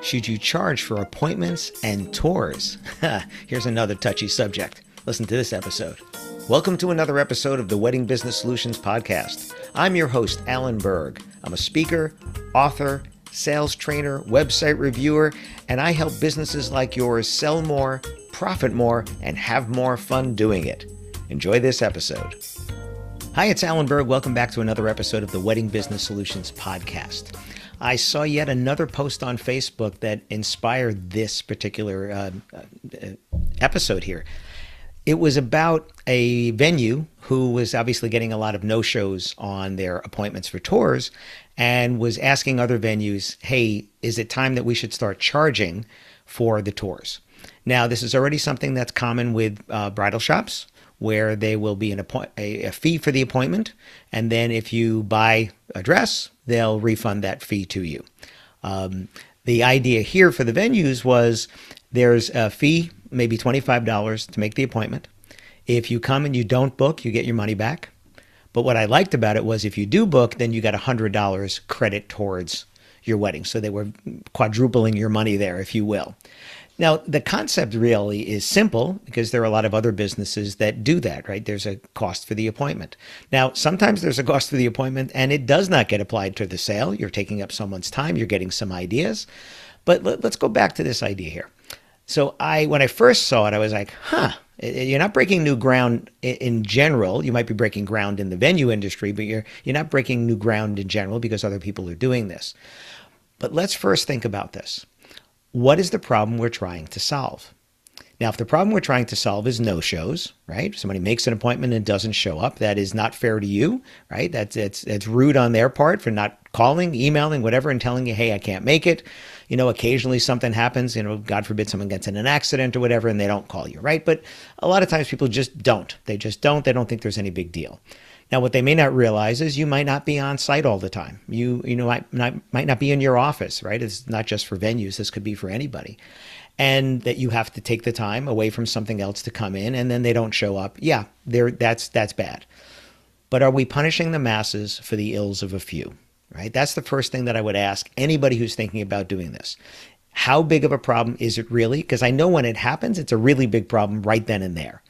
Should you charge for appointments and tours? Here's another touchy subject. Listen to this episode. Welcome to another episode of the Wedding Business Solutions Podcast. I'm your host, Alan Berg. I'm a speaker, author, sales trainer, website reviewer, and I help businesses like yours sell more, profit more, and have more fun doing it. Enjoy this episode. Hi, it's Alan Berg. Welcome back to another episode of the Wedding Business Solutions Podcast. I saw yet another post on Facebook that inspired this particular episode here. It was about a venue who was obviously getting a lot of no-shows on their appointments for tours and was asking other venues, hey, is it time that we should start charging for the tours? Now, this is already something that's common with bridal shops, where there will be a fee for the appointment, and then if you buy a dress, they'll refund that fee to you. The idea here for the venues was there's a fee, maybe $25 to make the appointment. If you come and you don't book, you get your money back. But what I liked about it was if you do book, then you got $100 credit towards your wedding. So they were quadrupling your money there, if you will. Now, the concept really is simple because there are a lot of other businesses that do that, right? There's a cost for the appointment. Now, sometimes there's a cost for the appointment and it does not get applied to the sale. You're taking up someone's time. You're getting some ideas. But let's go back to this idea here. So when I first saw it, I was like, you're not breaking new ground in general. You might be breaking ground in the venue industry, but you're not breaking new ground in general because other people are doing this. But let's first think about this. What is the problem we're trying to solve? Now, if the problem we're trying to solve is no-shows, right? Somebody makes an appointment and doesn't show up, that is not fair to you, right? It's rude on their part for not calling, emailing, whatever, and telling you, hey, I can't make it. You know, occasionally something happens, God forbid someone gets in an accident or whatever, and they don't call you, right? But a lot of times people just don't. They just don't. They don't think there's any big deal. Now, what they may not realize is you might not be on site all the time. You might not be in your office, right? It's not just for venues. This could be for anybody. And that you have to take the time away from something else to come in, and then they don't show up. Yeah, that's bad. But are we punishing the masses for the ills of a few, right? That's the first thing that I would ask anybody who's thinking about doing this. How big of a problem is it really? Because I know when it happens, it's a really big problem right then and there.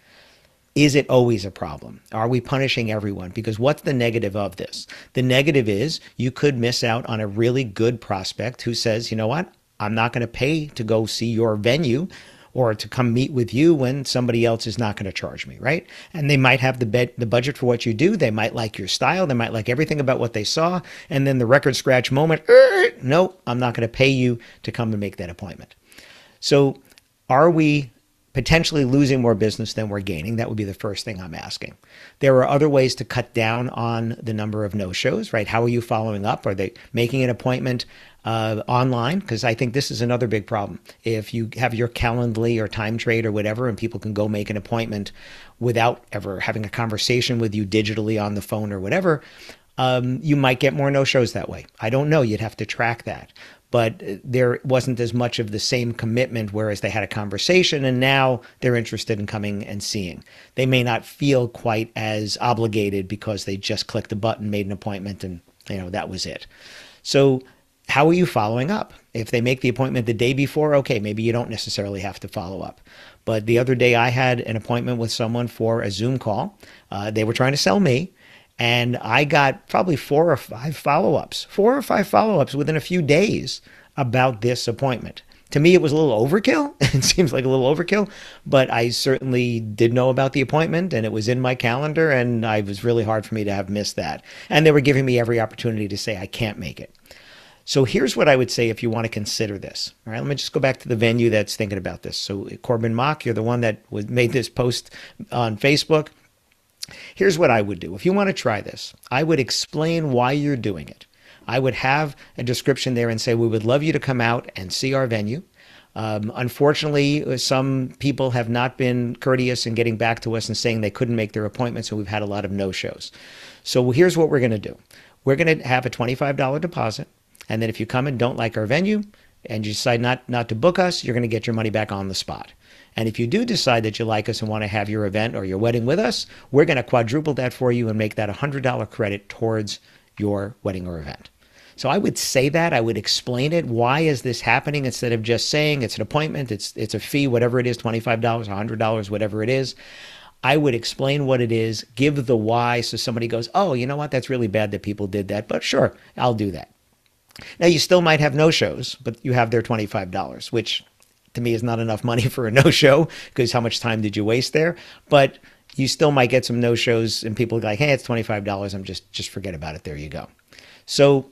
Is it always a problem? Are we punishing everyone? Because what's the negative of this? The negative is you could miss out on a really good prospect who says, you know what? I'm not going to pay to go see your venue or to come meet with you when somebody else is not going to charge me, right? And they might have the budget for what you do. They might like your style. They might like everything about what they saw. And then the record scratch moment, no, I'm not going to pay you to come and make that appointment. So are we potentially losing more business than we're gaining? That would be the first thing I'm asking. There are other ways to cut down on the number of no-shows, right? How are you following up? Are they making an appointment online? Because I think this is another big problem. If you have your Calendly or Time Trade or whatever, and people can go make an appointment without ever having a conversation with you digitally on the phone or whatever, you might get more no-shows that way. I don't know. You'd have to track that. But there wasn't as much of the same commitment, whereas they had a conversation and now they're interested in coming and seeing. They may not feel quite as obligated because they just clicked the button, made an appointment, and that was it. So how are you following up? If they make the appointment the day before, okay, maybe you don't necessarily have to follow up. But the other day I had an appointment with someone for a Zoom call. They were trying to sell me. And I got probably 4 or 5 follow-ups within a few days about this appointment. To me, it was a little overkill. It seems like a little overkill, but I certainly did know about the appointment and it was in my calendar and it was really hard for me to have missed that. And they were giving me every opportunity to say I can't make it. So here's what I would say if you want to consider this. All right, let me just go back to the venue that's thinking about this. So Corbin Mock, you're the one that made this post on Facebook. Here's what I would do. If you want to try this, I would explain why you're doing it. I would have a description there and say, we would love you to come out and see our venue. Unfortunately, some people have not been courteous in getting back to us and saying they couldn't make their appointments, so we've had a lot of no-shows. So here's what we're going to do. We're going to have a $25 deposit, and then if you come and don't like our venue and you decide not to book us, you're going to get your money back on the spot. And if you do decide that you like us and want to have your event or your wedding with us, we're going to quadruple that for you and make that $100 credit towards your wedding or event. So I would say that. I would explain it. Why is this happening? Instead of just saying it's an appointment, it's a fee, whatever it is, $25, $100, whatever it is. I would explain what it is, give the why, so somebody goes, oh, you know what? That's really bad that people did that, but sure, I'll do that. Now, you still might have no-shows, but you have their $25, which to me is not enough money for a no-show, because how much time did you waste there? But you still might get some no-shows and people are like, hey, it's $25. I'm just forget about it. There you go. So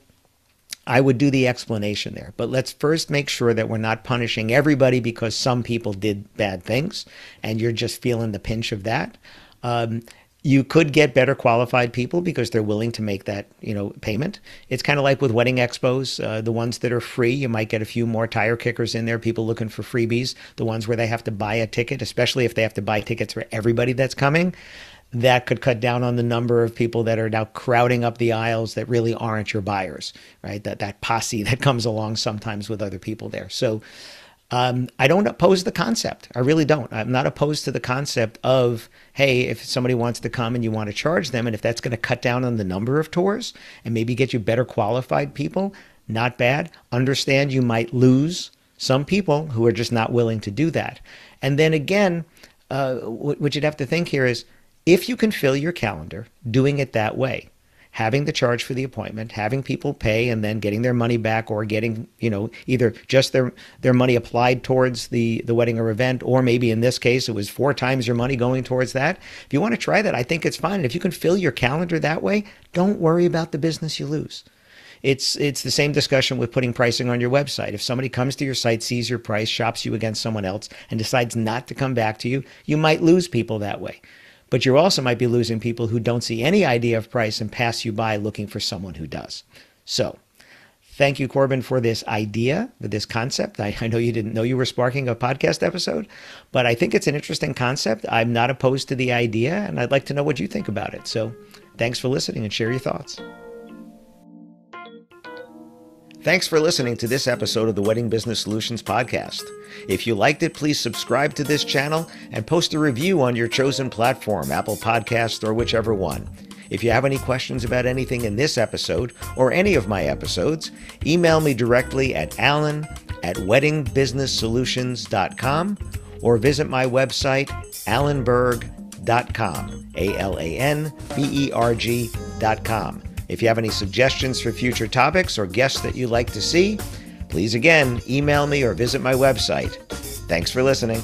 I would do the explanation there. But let's first make sure that we're not punishing everybody because some people did bad things and you're just feeling the pinch of that. You could get better qualified people because they're willing to make that, payment. It's kind of like with wedding expos, the ones that are free, you might get a few more tire kickers in there, people looking for freebies. The ones where they have to buy a ticket, especially if they have to buy tickets for everybody that's coming, that could cut down on the number of people that are now crowding up the aisles that really aren't your buyers, right? That posse that comes along sometimes with other people there. So I don't oppose the concept. I really don't. I'm not opposed to the concept of, hey, if somebody wants to come and you want to charge them, and if that's going to cut down on the number of tours and maybe get you better qualified people, not bad. Understand you might lose some people who are just not willing to do that. And then again, what you'd have to think here is, if you can fill your calendar doing it that way, having the charge for the appointment, having people pay and then getting their money back, or getting, either just their money applied towards the wedding or event, or maybe in this case, it was 4 times your money going towards that. If you want to try that, I think it's fine. And if you can fill your calendar that way, don't worry about the business you lose. It's the same discussion with putting pricing on your website. If somebody comes to your site, sees your price, shops you against someone else, and decides not to come back to you, you might lose people that way. But you also might be losing people who don't see any idea of price and pass you by looking for someone who does. So thank you, Corbin, for this idea, for this concept. I know you didn't know you were sparking a podcast episode, but I think it's an interesting concept. I'm not opposed to the idea, and I'd like to know what you think about it. So thanks for listening, and share your thoughts. Thanks for listening to this episode of the Wedding Business Solutions Podcast. If you liked it, please subscribe to this channel and post a review on your chosen platform, Apple Podcasts or whichever one. If you have any questions about anything in this episode or any of my episodes, email me directly at alan@weddingbusinesssolutions.com or visit my website, alanberg.com, alanberg.com. If you have any suggestions for future topics or guests that you'd like to see, please again, email me or visit my website. Thanks for listening.